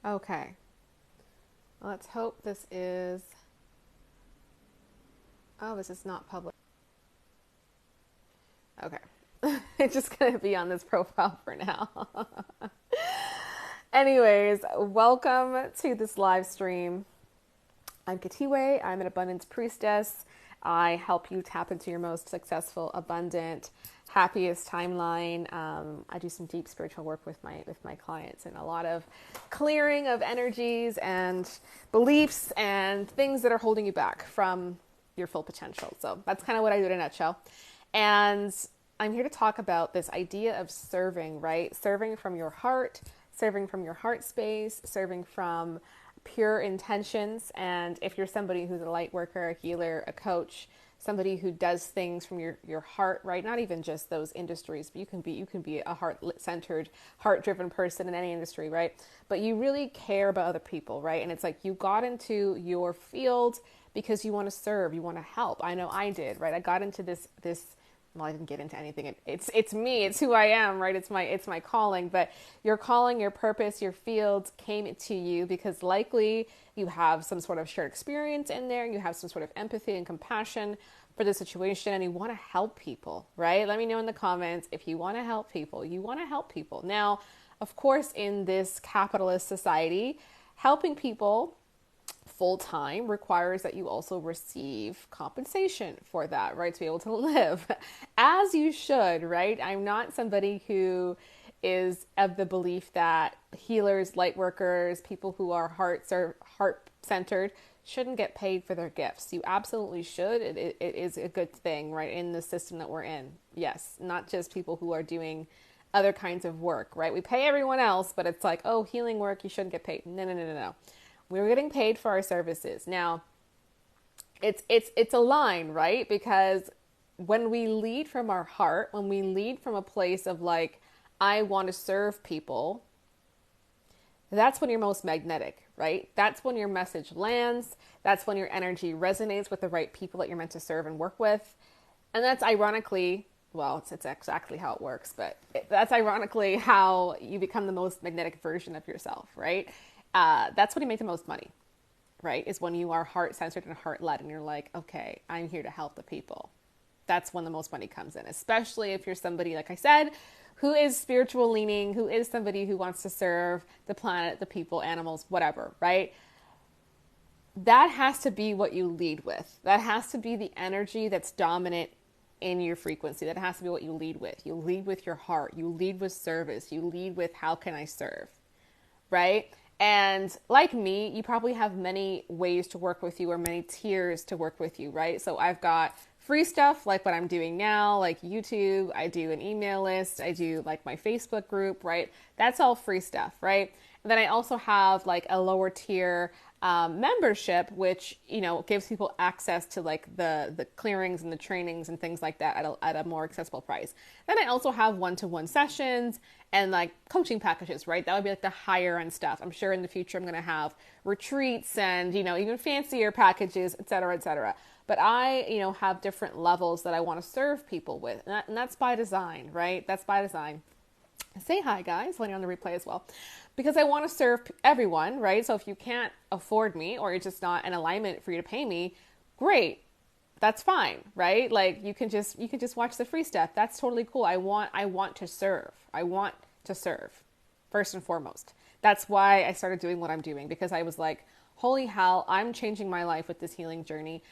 Okay. Let's hope this is. Oh, this is not public. Okay. It's just going to be on this profile for now. Anyways, welcome to this live stream. I'm Katiwe. I'm an abundance priestess. I help you tap into your most successful, abundant, happiest timeline. I do some deep spiritual work with my clients, and a lot of clearing of energies and beliefs and things that are holding you back from your full potential. So that's kind of what I do in a nutshell. And I'm here to talk about this idea of serving, right? Serving from your heart, serving from your heart space, serving from pure intentions. And if you're somebody who's a light worker, a healer, a coach, somebody who does things from your heart, right? Not even just those industries, but you can be a heart-centered, heart-driven person in any industry, right? But you really care about other people, right? And it's like you got into your field because you want to serve, you want to help. I know I did, right? I got into this well, I didn't get into anything. It's me. It's who I am, right? It's my calling. But your calling, your purpose, your field came to you because likely you have some sort of shared experience in there. You have some sort of empathy and compassion for the situation, and you want to help people, right? Let me know in the comments if you want to help people. You want to help people. Now, of course, in this capitalist society, helping people full time requires that you also receive compensation for that, right? To be able to live as you should, right? I'm not somebody who is of the belief that healers, light workers, people who are heart centered shouldn't get paid for their gifts. You absolutely should. It is a good thing, right? In the system that we're in. Yes. Not just people who are doing other kinds of work, right? We pay everyone else, but it's like, oh, healing work, you shouldn't get paid. No, no, no, no, no. We're getting paid for our services. Now, it's a line, right? Because when we lead from our heart, when we lead from a place of like, I want to serve people, that's when you're most magnetic, right? That's when your message lands. That's when your energy resonates with the right people that you're meant to serve and work with. And that's ironically, well, it's exactly how it works, but that's ironically how you become the most magnetic version of yourself, right? That's when you make the most money, right? Is when you are heart-centered and heart-led and you're like, okay, I'm here to help the people. That's when the most money comes in, especially if you're somebody, like I said, who is spiritual leaning, who is somebody who wants to serve the planet, the people, animals, whatever, right? That has to be what you lead with. That has to be the energy that's dominant in your frequency. That has to be what you lead with. You lead with your heart. You lead with service. You lead with how can I serve, right? And like me, you probably have many ways to work with you or many tiers to work with you, right? So I've got free stuff like what I'm doing now, like YouTube. I do an email list. I do like my Facebook group, right? That's all free stuff, right? And then I also have like a lower tier membership, which, you know, gives people access to like the clearings and the trainings and things like that at a more accessible price. Then I also have one-to-one sessions and like coaching packages, right? That would be like the higher end stuff. I'm sure in the future I'm going to have retreats and, you know, even fancier packages, et cetera, et cetera. But I, you know, have different levels that I want to serve people with. And that's by design, right? That's by design. Say hi, guys, when you're on the replay as well, because I want to serve everyone, right? So if you can't afford me or it's just not in alignment for you to pay me, great, that's fine, right? Like you can just watch the free stuff. That's totally cool. I want to serve. I want to serve first and foremost. That's why I started doing what I'm doing, because I was like, holy hell, I'm changing my life with this healing journey.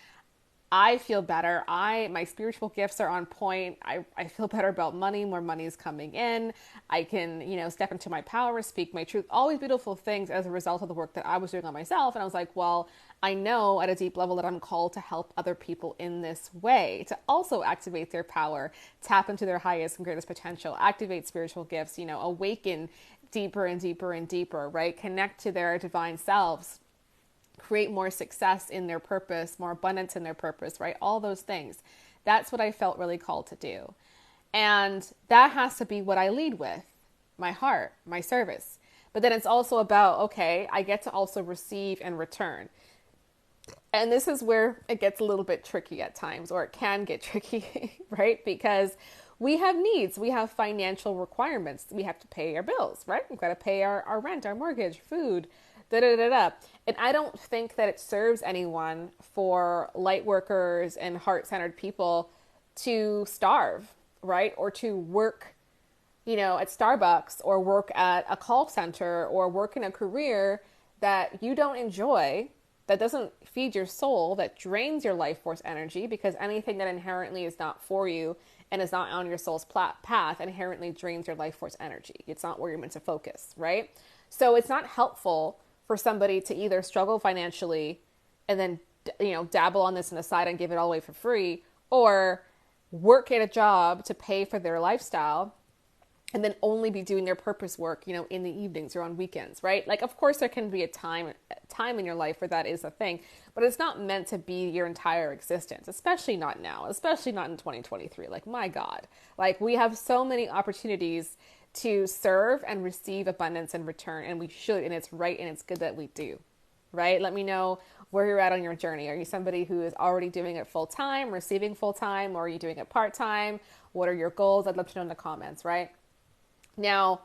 I feel better. My spiritual gifts are on point. I feel better about money. More money is coming in. I can, you know, step into my power, speak my truth, all these beautiful things as a result of the work that I was doing on myself. And I was like, well, I know at a deep level that I'm called to help other people in this way, to also activate their power, tap into their highest and greatest potential, activate spiritual gifts, you know, awaken deeper and deeper and deeper, right? Connect to their divine selves, create more success in their purpose, more abundance in their purpose, right? All those things. That's what I felt really called to do. And that has to be what I lead with, my heart, my service. But then it's also about, okay, I get to also receive and return. And this is where it gets a little bit tricky at times, or it can get tricky, right? Because We have needs. We have financial requirements. We have to pay our bills, right? We've got to pay our rent, our mortgage, food, da da da da. And I don't think that it serves anyone for light workers and heart-centered people to starve, right? Or to work, at Starbucks, or work at a call center, or work in a career that you don't enjoy, that doesn't feed your soul, that drains your life force energy, because anything that inherently is not for you and is not on your soul's path inherently drains your life force energy. It's not where you're meant to focus, right? So it's not helpful for somebody to either struggle financially and then, dabble on this on the side and give it all away for free, or work at a job to pay for their lifestyle and then only be doing their purpose work, in the evenings or on weekends, right? Like, of course, there can be a time in your life where that is a thing, but it's not meant to be your entire existence, especially not now, especially not in 2023. Like, my God, like, we have so many opportunities to serve and receive abundance in return, and we should, and it's right, and it's good that we do, right? Let me know where you're at on your journey. Are you somebody who is already doing it full time, receiving full time, or are you doing it part time? What are your goals? I'd love to know in the comments, right? Now,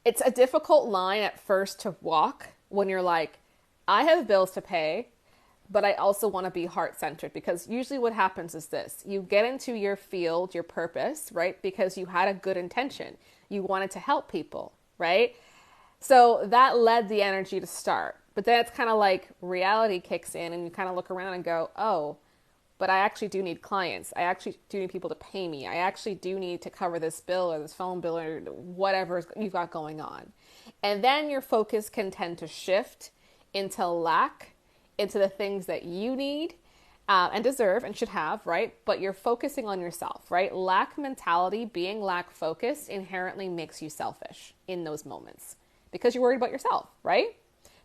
it's a difficult line at first to walk when you're like, I have bills to pay, but I also want to be heart-centered, because usually what happens is this: you get into your field, your purpose, right? Because you had a good intention. You wanted to help people, right? So that led the energy to start. But then it's kind of like reality kicks in, and you kind of look around and go, oh, but I actually do need clients. I actually do need people to pay me. I actually do need to cover this bill or this phone bill or whatever you've got going on. And then your focus can tend to shift into lack, into the things that you need and deserve and should have, right? But you're focusing on yourself, right? Lack mentality, being lack focused, inherently makes you selfish in those moments because you're worried about yourself, right?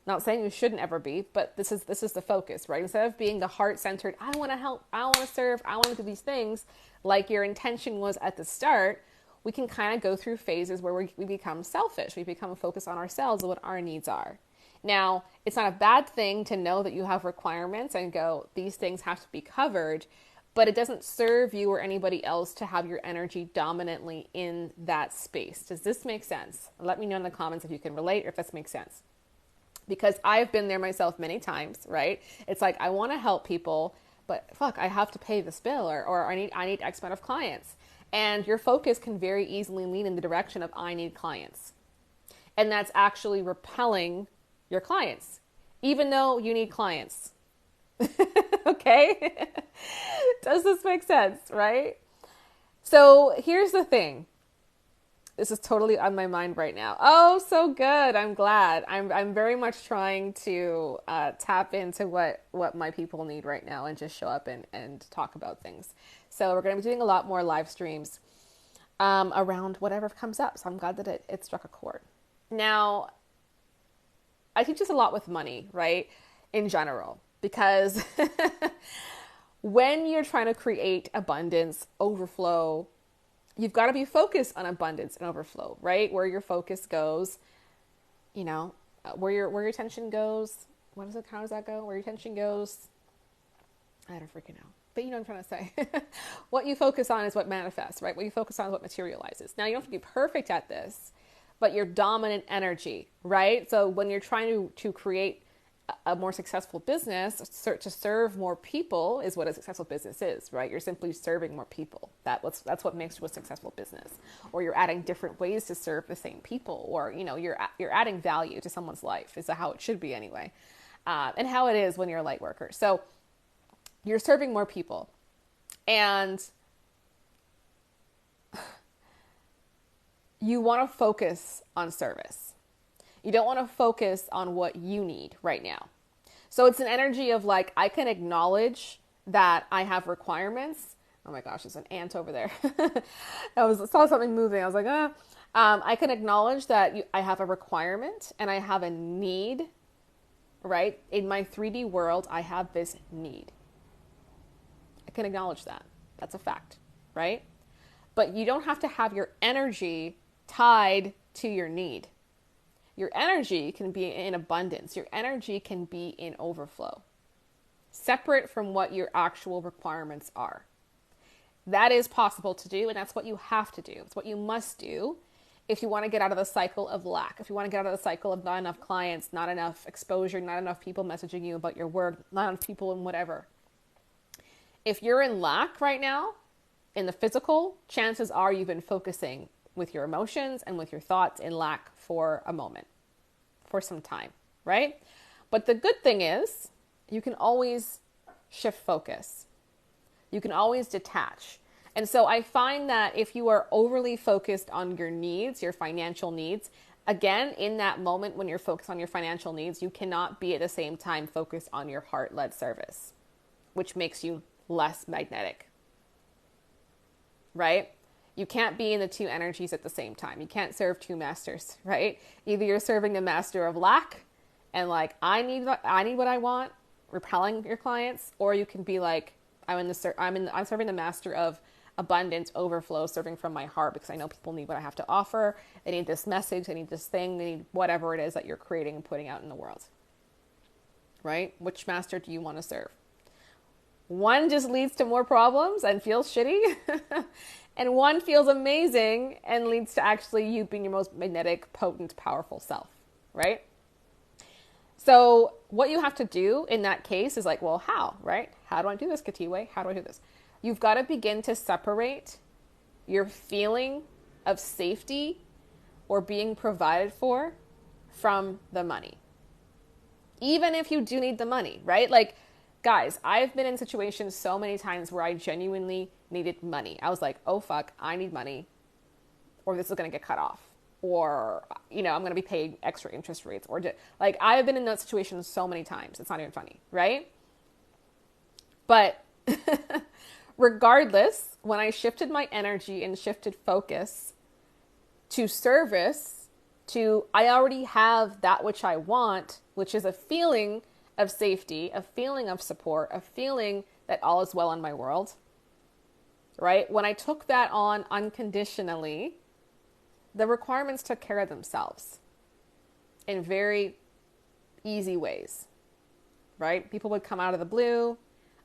Not saying you shouldn't ever be, but this is the focus, right? Instead of being the heart-centered, I want to help, I want to serve, I want to do these things, like your intention was at the start, we can kind of go through phases where we become selfish. We become focused on ourselves and what our needs are. Now, it's not a bad thing to know that you have requirements and go, these things have to be covered, but it doesn't serve you or anybody else to have your energy dominantly in that space. Does this make sense? Let me know in the comments if you can relate or if this makes sense. Because I've been there myself many times, right? It's like, I want to help people, but fuck, I have to pay this bill, or I need X amount of clients. And your focus can very easily lean in the direction of I need clients. And that's actually repelling your clients, even though you need clients. Okay? Does this make sense, right? So here's the thing. This is totally on my mind right now. Oh, so good. I'm glad. I'm very much trying to tap into what my people need right now and just show up and talk about things. So we're going to be doing a lot more live streams around whatever comes up. So I'm glad that it struck a chord. Now, I teach this a lot with money, right? In general, because when you're trying to create abundance, overflow, you've got to be focused on abundance and overflow, right? Where your focus goes, where your attention goes. How does that go? Where your attention goes, I don't freaking know. But you know what I'm trying to say. What you focus on is what manifests, right? What you focus on is what materializes. Now, you don't have to be perfect at this, but your dominant energy, right? So when you're trying to create a more successful business, to serve more people is what a successful business is, right? You're simply serving more people. That's what makes you a successful business. Or you're adding different ways to serve the same people, or you're adding value to someone's life. Is how it should be anyway, and how it is when you're a light worker. So you're serving more people, and you want to focus on service. You don't want to focus on what you need right now. So it's an energy of like, I can acknowledge that I have requirements. Oh my gosh, there's an ant over there. I saw something moving. I was like, I can acknowledge that I have a requirement and I have a need, right? In my 3D world, I have this need. I can acknowledge that. That's a fact, right? But you don't have to have your energy tied to your need. Your energy can be in abundance. Your energy can be in overflow, separate from what your actual requirements are. That is possible to do, and that's what you have to do. It's what you must do if you want to get out of the cycle of lack, if you want to get out of the cycle of not enough clients, not enough exposure, not enough people messaging you about your work, not enough people in whatever. If you're in lack right now, in the physical, chances are you've been focusing with your emotions and with your thoughts in lack for a moment, for some time, right? But the good thing is you can always shift focus. You can always detach. And so I find that if you are overly focused on your needs, your financial needs, again, in that moment when you're focused on your financial needs, you cannot be at the same time focused on your heart-led service, which makes you less magnetic, right? You can't be in the two energies at the same time. You can't serve two masters, right? Either you're serving the master of lack and like, I need what I want, repelling your clients, or you can be like, I'm serving the master of abundance, overflow, serving from my heart, because I know people need what I have to offer. They need this message. They need this thing. They need whatever it is that you're creating and putting out in the world, right? Which master do you want to serve? One just leads to more problems and feels shitty. And one feels amazing and leads to actually you being your most magnetic, potent, powerful self, right? So what you have to do in that case is like, well, how, right? How do I do this, Katiwe? How do I do this? You've got to begin to separate your feeling of safety or being provided for from the money. Even if you do need the money, right? Like, guys, I've been in situations so many times where I genuinely needed money. I was like, oh, fuck, I need money, or this is going to get cut off, or, I'm going to be paid extra interest rates, or like, I've been in those situations so many times. It's not even funny, right? But regardless, when I shifted my energy and shifted focus to service, to I already have that which I want, which is a feeling of safety, a feeling of support, a feeling that all is well in my world, right? When I took that on unconditionally, the requirements took care of themselves in very easy ways, right? People would come out of the blue,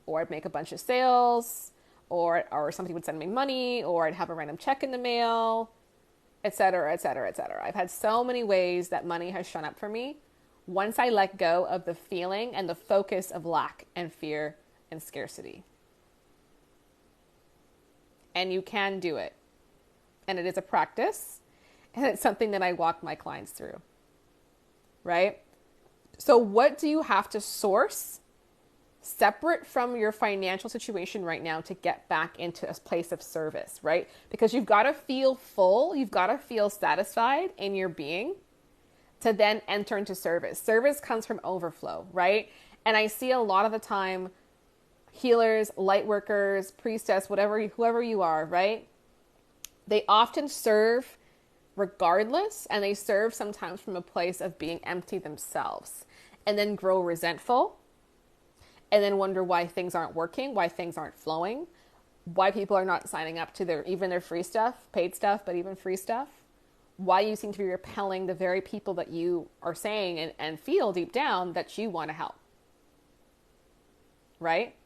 or I'd make a bunch of sales, or somebody would send me money, or I'd have a random check in the mail, et cetera, et cetera, et cetera. I've had so many ways that money has shown up for me once I let go of the feeling and the focus of lack and fear and scarcity. And you can do it. And it is a practice. And it's something that I walk my clients through. Right? So what do you have to source separate from your financial situation right now to get back into a place of service, right? Because you've got to feel full. You've got to feel satisfied in your being to then enter into service. Service comes from overflow, right? And I see a lot of the time healers, light workers, priestess, whoever you are, right? They often serve regardless, and they serve sometimes from a place of being empty themselves, and then grow resentful, and then wonder why things aren't working, why things aren't flowing, why people are not signing up to their free stuff, paid stuff, but even free stuff. Why you seem to be repelling the very people that you are saying and feel deep down that you want to help. Right?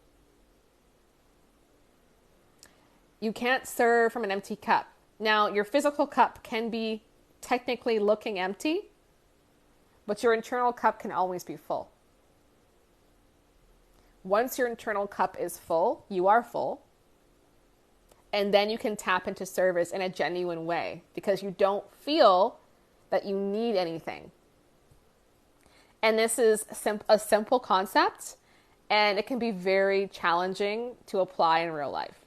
You can't serve from an empty cup. Now, your physical cup can be technically looking empty, but your internal cup can always be full. Once your internal cup is full, you are full. And then you can tap into service in a genuine way because you don't feel that you need anything. And this is a simple concept, and it can be very challenging to apply in real life,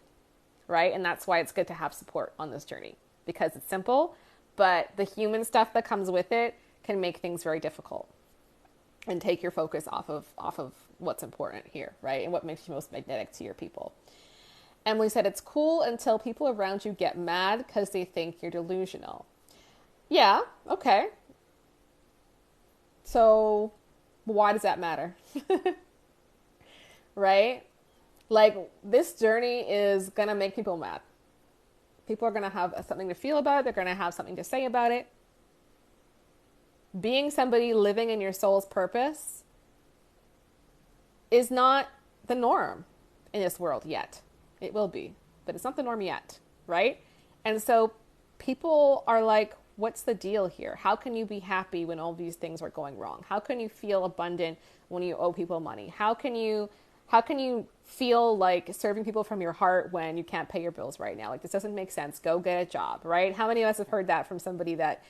right? And that's why it's good to have support on this journey, because it's simple, but the human stuff that comes with it can make things very difficult and take your focus off of what's important here, right? And what makes you most magnetic to your people. Emily said, it's cool until people around you get mad because they think you're delusional. Yeah, okay. So why does that matter? Right? Like, this journey is going to make people mad. People are going to have something to feel about it. They're going to have something to say about it. Being somebody living in your soul's purpose is not the norm in this world yet. It will be, but but it's not the norm yet, right? And so people are like, what's the deal here? How can you be happy when all these things are going wrong? How can you feel abundant when you owe people money? How can you feel like serving people from your heart when you can't pay your bills right now? Like, this doesn't make sense. Go get a job, right? How many of us have heard that from somebody that,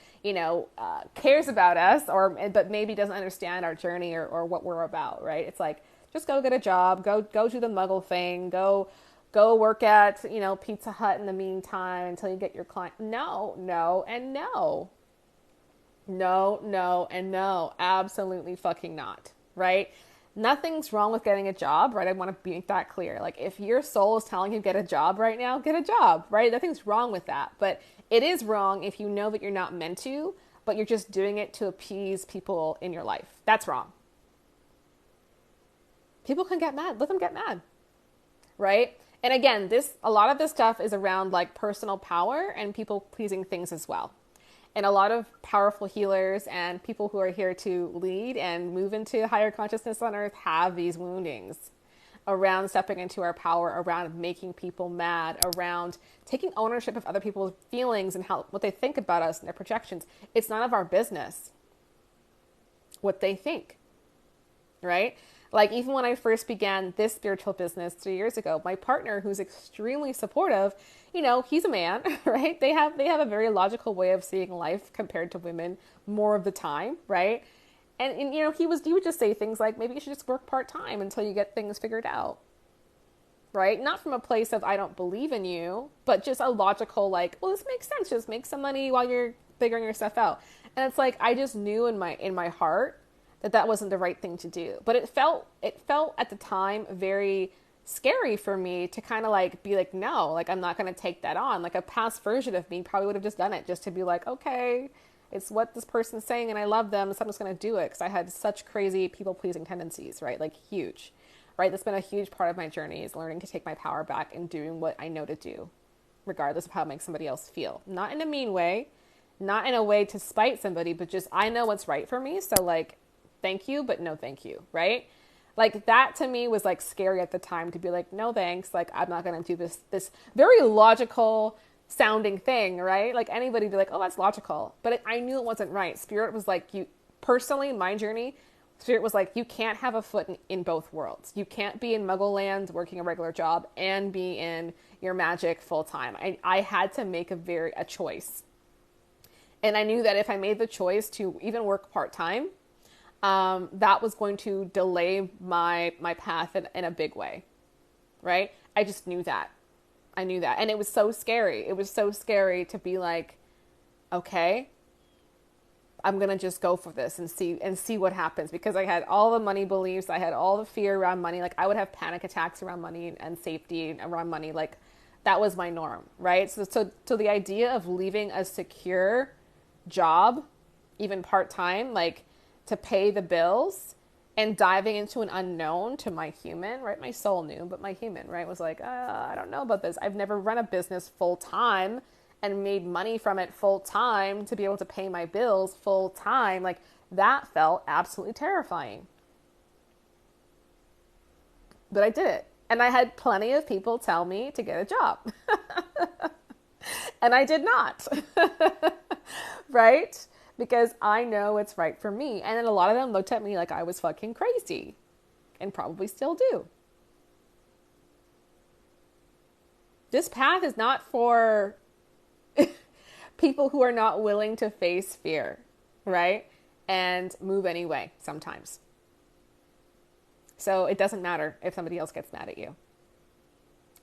cares about us, but maybe doesn't understand our journey or what we're about, right? It's like, just go get a job, go do the muggle thing, go work at, Pizza Hut in the meantime until you get your client. No, no, and no. No, no, and no. Absolutely fucking not, right? Nothing's wrong with getting a job, right? I want to make that clear. Like, if your soul is telling you get a job right now, get a job, right? Nothing's wrong with that. But it is wrong if you know that you're not meant to, but you're just doing it to appease people in your life. That's wrong. People can get mad. Let them get mad, right? And again, a lot of this stuff is around like personal power and people pleasing things as well. And a lot of powerful healers and people who are here to lead and move into higher consciousness on earth have these woundings around stepping into our power, around making people mad, around taking ownership of other people's feelings and what they think about us and their projections. It's none of our business what they think, right? Like, even when I first began this spiritual business 3 years ago, my partner, who's extremely supportive, he's a man, right? They have a very logical way of seeing life compared to women more of the time, right? And he would just say things like, maybe you should just work part-time until you get things figured out, right? Not from a place of, I don't believe in you, but just a logical, like, well, this makes sense. Just make some money while you're figuring your stuff out. And it's like, I just knew in my heart that wasn't the right thing to do. But it felt at the time very scary for me to kind of like be like, no, like, I'm not going to take that on. Like, a past version of me probably would have just done it just to be like, okay, it's what this person's saying and I love them, so I'm just going to do it, because I had such crazy people pleasing tendencies, right? Like, huge, right? That's been a huge part of my journey, is learning to take my power back and doing what I know to do, regardless of how it makes somebody else feel. Not in a mean way, not in a way to spite somebody, but just, I know what's right for me. So like, thank you, but no thank you, right? Like, that to me was like scary at the time, to be like, no thanks, like, I'm not going to do this very logical sounding thing, right? Like, anybody would be like, oh, that's logical, but I knew it wasn't right. Spirit was like, personally, my journey, Spirit was like, you can't have a foot in both worlds. You can't be in Muggle land working a regular job and be in your magic full time. I had to make a choice. And I knew that if I made the choice to even work part-time, that was going to delay my path in a big way, right? I just knew that. I knew that. And it was so scary. It was so scary to be like, okay, I'm going to just go for this and see what happens, because I had all the money beliefs. I had all the fear around money. Like, I would have panic attacks around money and safety around money. Like, that was my norm, right? So the idea of leaving a secure job, even part-time, like, to pay the bills, and diving into an unknown to my human, right? My soul knew, but my human, right, was like, I don't know about this. I've never run a business full-time and made money from it full-time to be able to pay my bills full-time. Like, that felt absolutely terrifying. But I did it. And I had plenty of people tell me to get a job. And I did not. Right? Because I know it's right for me. And then a lot of them looked at me like I was fucking crazy, and probably still do. This path is not for people who are not willing to face fear, right? And move anyway sometimes. So it doesn't matter if somebody else gets mad at you,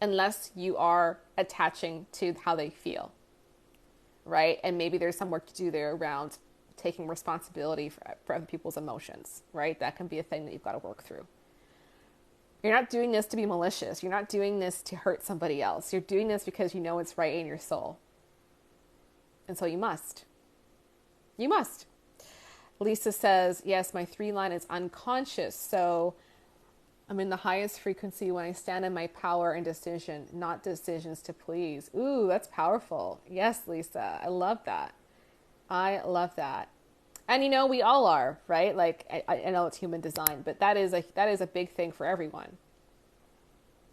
unless you are attaching to how they feel, right? And maybe there's some work to do there around taking responsibility for other people's emotions, right? That can be a thing that you've got to work through. You're not doing this to be malicious. You're not doing this to hurt somebody else. You're doing this because you know it's right in your soul. And so you must. You must. Lisa says, yes, my 3 line is unconscious. So I'm in the highest frequency when I stand in my power and decision, not decisions to please. Ooh, that's powerful. Yes, Lisa. I love that. I love that. And we all are, right? Like, I know it's human design, but that is a big thing for everyone.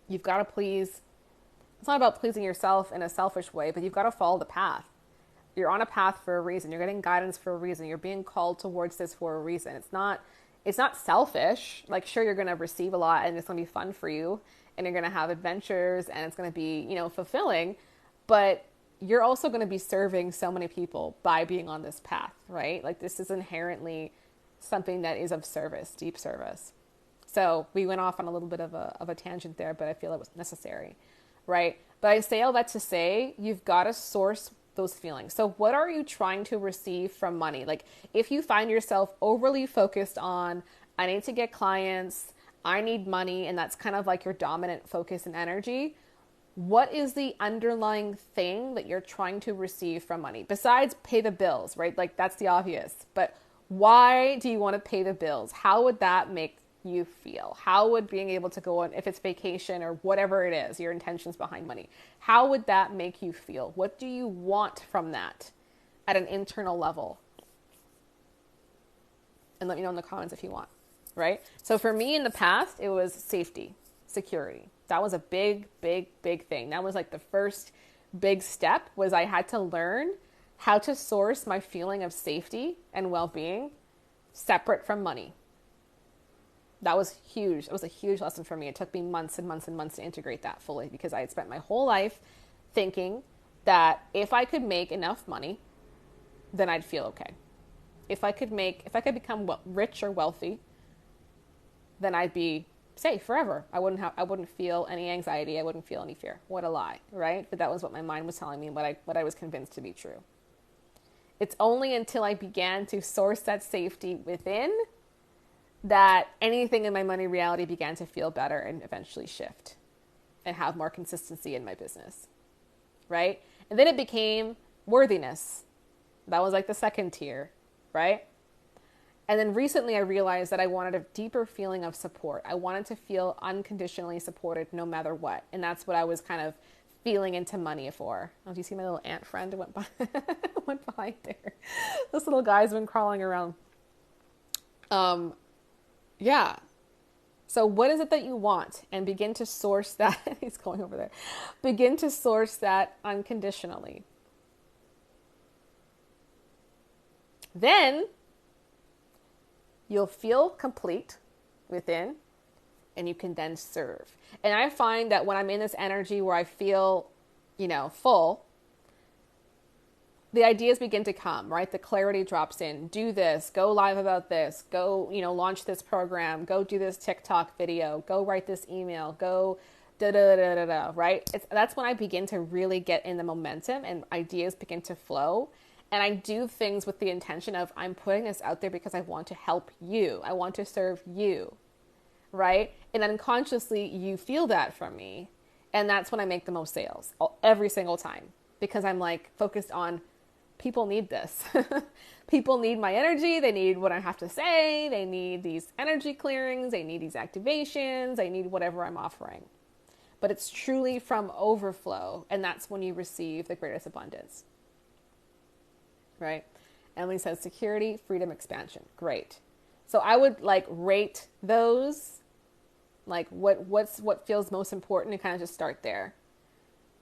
You've got to please It's not about pleasing yourself in a selfish way, but you've got to follow the path. You're on a path for a reason. You're getting guidance for a reason. You're being called towards this for a reason. It's not selfish. Like, sure, you're going to receive a lot and it's going to be fun for you and you're going to have adventures and it's going to be, fulfilling, but you're also going to be serving so many people by being on this path, right? Like, this is inherently something that is of service, deep service. So we went off on a little bit of a tangent there, but I feel it was necessary, right? But I say all that to say, you've got to source those feelings. So what are you trying to receive from money? Like, if you find yourself overly focused on, I need to get clients, I need money, and that's kind of like your dominant focus and energy, what is the underlying thing that you're trying to receive from money? Besides pay the bills, right? Like, that's the obvious. But why do you want to pay the bills? How would that make you feel? How would being able to go on, if it's vacation or whatever it is, your intentions behind money, how would that make you feel? What do you want from that at an internal level? And let me know in the comments if you want, right? So for me in the past, it was safety, security. That was a big, big, big thing. That was like the first big step, was I had to learn how to source my feeling of safety and well-being separate from money. That was huge. It was a huge lesson for me. It took me months and months and months to integrate that fully, because I had spent my whole life thinking that if I could make enough money, then I'd feel okay. If I could become rich or wealthy, then I'd be safe forever. I wouldn't feel any anxiety. I wouldn't feel any fear. What a lie, right? But that was what my mind was telling me, what I was convinced to be true. It's only until I began to source that safety within that anything in my money reality began to feel better and eventually shift and have more consistency in my business, right? And then it became worthiness. That was like the second tier, right? And then recently I realized that I wanted a deeper feeling of support. I wanted to feel unconditionally supported no matter what. And that's what I was kind of feeling into money for. Oh, do you see my little ant friend went behind there? This little guy's been crawling around. Yeah. So what is it that you want? And begin to source that. He's going over there. Begin to source that unconditionally. Then you'll feel complete within, and you can then serve. And I find that when I'm in this energy where I feel, full, the ideas begin to come, right? The clarity drops in. Do this, go live about this, go, launch this program, go do this TikTok video, go write this email, go right? That's when I begin to really get in the momentum and ideas begin to flow. And I do things with the intention of, I'm putting this out there because I want to help you. I want to serve you, right? And unconsciously you feel that from me. And that's when I make the most sales every single time, because I'm like focused on, people need this. People need my energy. They need what I have to say. They need these energy clearings. They need these activations. They need whatever I'm offering. But it's truly from overflow. And that's when you receive the greatest abundance. Right? Emily says security, freedom, expansion. Great. So I would rate those, what feels most important, and kind of just start there.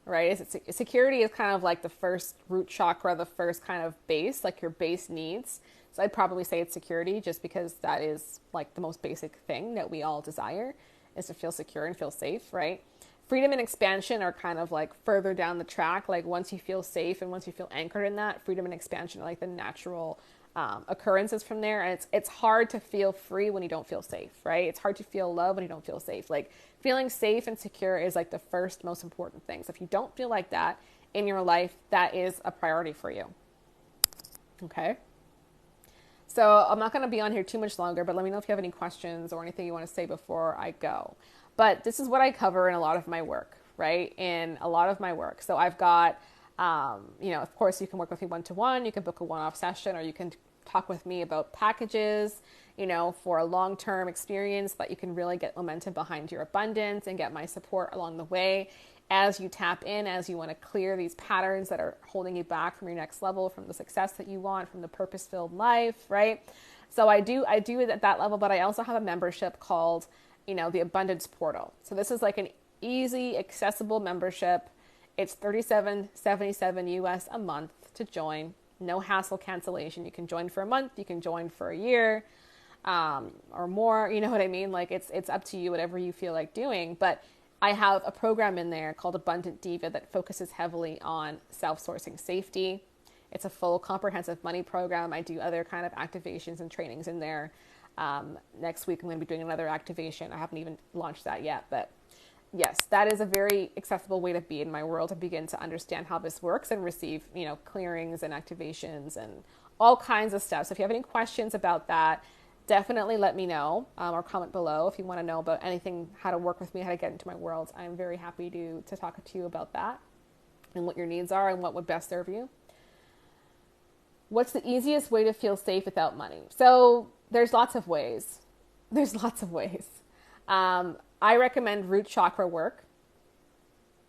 Right? Security is kind of like the first root chakra, the first kind of base, like your base needs. So I'd probably say it's security, just because that is like the most basic thing that we all desire, is to feel secure and feel safe, right? Freedom and expansion are kind of like further down the track. Like once you feel safe and once you feel anchored in that, freedom and expansion are like the natural occurrences from there. And it's hard to feel free when you don't feel safe, right? It's hard to feel love when you don't feel safe. Like feeling safe and secure is like the first most important thing. So if you don't feel like that in your life, that is a priority for you. Okay. So I'm not going to be on here too much longer, but let me know if you have any questions or anything you want to say before I go. But this is what I cover in a lot of my work, right? In a lot of my work. So I've got, of course, you can work with me one-to-one. You can book a one-off session, or you can talk with me about packages, for a long-term experience that you can really get momentum behind your abundance and get my support along the way as you tap in, as you want to clear these patterns that are holding you back from your next level, from the success that you want, from the purpose-filled life, right? So I do it at that level, but I also have a membership called, the Abundance Portal. So this is like an easy, accessible membership. It's $37.77 US a month to join. No hassle cancellation. You can join for a month. You can join for a year, or more. You know what I mean? Like it's up to you, whatever you feel like doing. But I have a program in there called Abundant Diva that focuses heavily on self-sourcing safety. It's a full comprehensive money program. I do other kind of activations and trainings in there. Next week, I'm going to be doing another activation. I haven't even launched that yet, but yes, that is a very accessible way to be in my world, to begin to understand how this works and receive, clearings and activations and all kinds of stuff. So if you have any questions about that, definitely let me know, or comment below if you want to know about anything, how to work with me, how to get into my world. I'm very happy to talk to you about that and what your needs are and what would best serve you. What's the easiest way to feel safe without money? So there's lots of ways. I recommend root chakra work,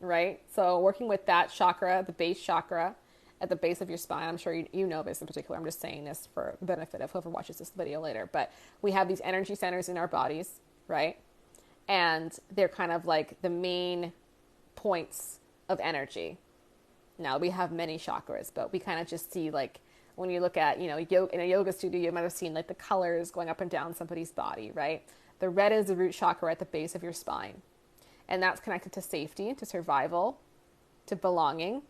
right? So working with that chakra, the base chakra at the base of your spine. I'm sure you know this in particular. I'm just saying this for the benefit of whoever watches this video later. But we have these energy centers in our bodies, right? And they're kind of like the main points of energy. Now, we have many chakras, but we kind of just see, like, when you look at, in a yoga studio, you might have seen like the colors going up and down somebody's body, right? The red is the root chakra at the base of your spine. And that's connected to safety, to survival, to belonging,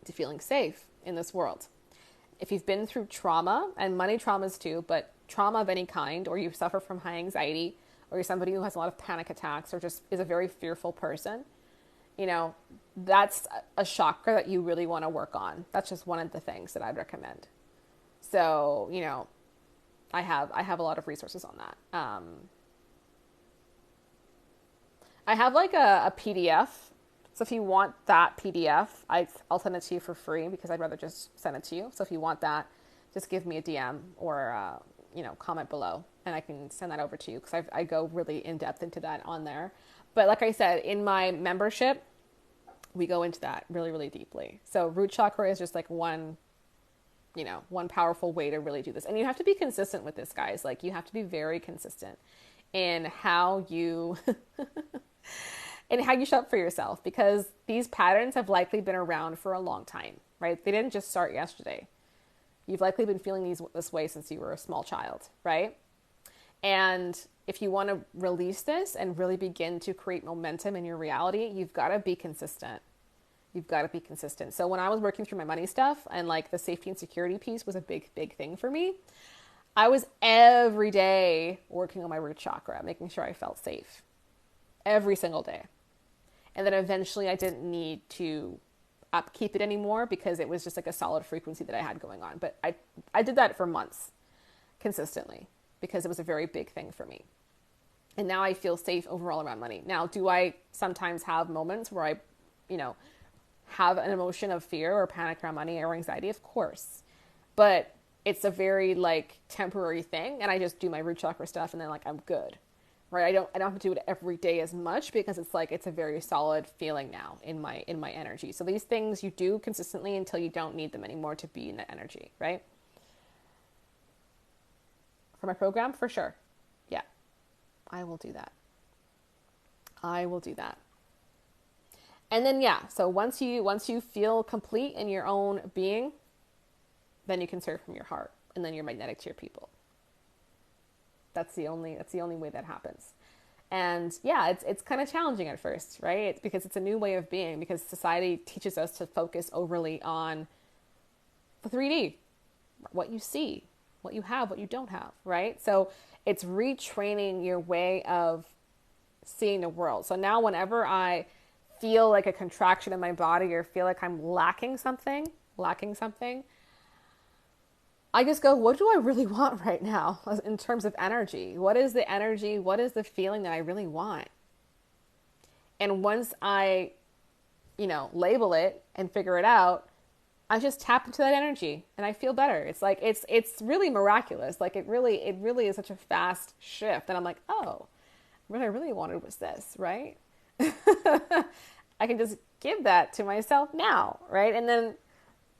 to feeling safe in this world. If you've been through trauma, and money traumas too, but trauma of any kind, or you suffer from high anxiety, or you're somebody who has a lot of panic attacks, or just is a very fearful person, that's a chakra that you really want to work on. That's just one of the things that I'd recommend. So, I have a lot of resources on that. I have like a PDF. So if you want that PDF, I'll send it to you for free, because I'd rather just send it to you. So if you want that, just give me a DM or, comment below, and I can send that over to you, because I go really in depth into that on there. But like I said, in my membership, we go into that really, really deeply. So root chakra is just like one powerful way to really do this. And you have to be consistent with this, guys. Like, you have to be very consistent in how you show up for yourself, because these patterns have likely been around for a long time, right? They didn't just start yesterday. You've likely been feeling this way since you were a small child, right? And if you want to release this and really begin to create momentum in your reality, you've got to be consistent. So when I was working through my money stuff, and like the safety and security piece was a big, big thing for me, I was every day working on my root chakra, making sure I felt safe every single day. And then eventually I didn't need to upkeep it anymore, because it was just like a solid frequency that I had going on. But I did that for months consistently, because it was a very big thing for me. And now I feel safe overall around money. Now, do I sometimes have moments where I, have an emotion of fear or panic around money or anxiety? Of course. But it's a very like temporary thing, and I just do my root chakra stuff, and then like I'm good. Right? I don't have to do it every day as much, because it's like it's a very solid feeling now in my energy. So these things you do consistently until you don't need them anymore to be in that energy, right? For my program, for sure. Yeah. I will do that. And then, so once you feel complete in your own being, then you can serve from your heart, and then you're magnetic to your people. That's the only way that happens. And it's kind of challenging at first, right? It's because it's a new way of being, because society teaches us to focus overly on the 3D, what you see, what you have, what you don't have, right? So it's retraining your way of seeing the world. So now whenever I feel like a contraction in my body, or feel like I'm lacking something, I just go, what do I really want right now in terms of energy? What is the energy? What is the feeling that I really want? And once I, label it and figure it out, I just tap into that energy and I feel better. It's like, it's really miraculous. Like it really is such a fast shift. And I'm like, oh, what I really wanted was this, right? I can just give that to myself now, right? And then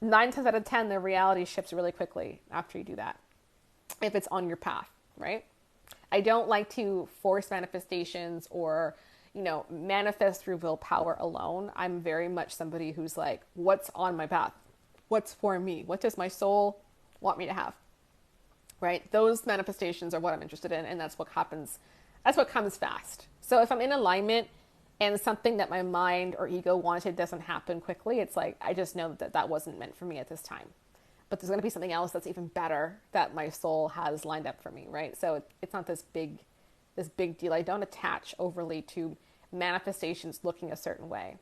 9 times out of 10, the reality shifts really quickly after you do that, if it's on your path, right? I don't like to force manifestations or, manifest through willpower alone. I'm very much somebody who's like, what's on my path? What's for me? What does my soul want me to have? Right? Those manifestations are what I'm interested in, and that's what happens. That's what comes fast. So if I'm in alignment and something that my mind or ego wanted doesn't happen quickly, it's like, I just know that that wasn't meant for me at this time. But there's going to be something else that's even better that my soul has lined up for me, right? So it's not this big deal. I don't attach overly to manifestations looking a certain way.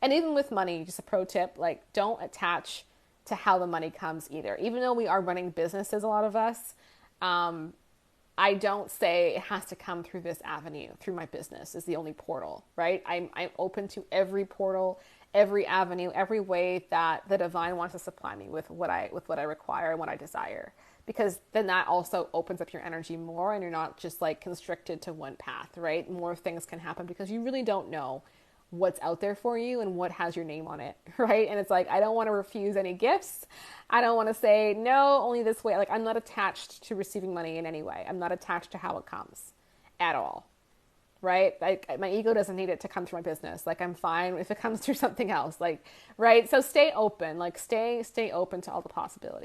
And even with money, just a pro tip, like, don't attach to how the money comes either. Even though we are running businesses, a lot of us, I don't say it has to come through this avenue, through my business is the only portal, right? I'm open to every portal, every avenue, every way that the divine wants to supply me with what I require and what I desire. Because then that also opens up your energy more, and you're not just like constricted to one path, right? More things can happen because you really don't know what's out there for you and what has your name on it, right? And it's like, I don't want to refuse any gifts. I don't want to say no, only this way. Like, I'm not attached to receiving money in any way. I'm not attached to how it comes at all, right? Like, my ego doesn't need it to come through my business. Like, I'm fine if it comes through something else, like, right? So stay open, like stay open to all the possibilities.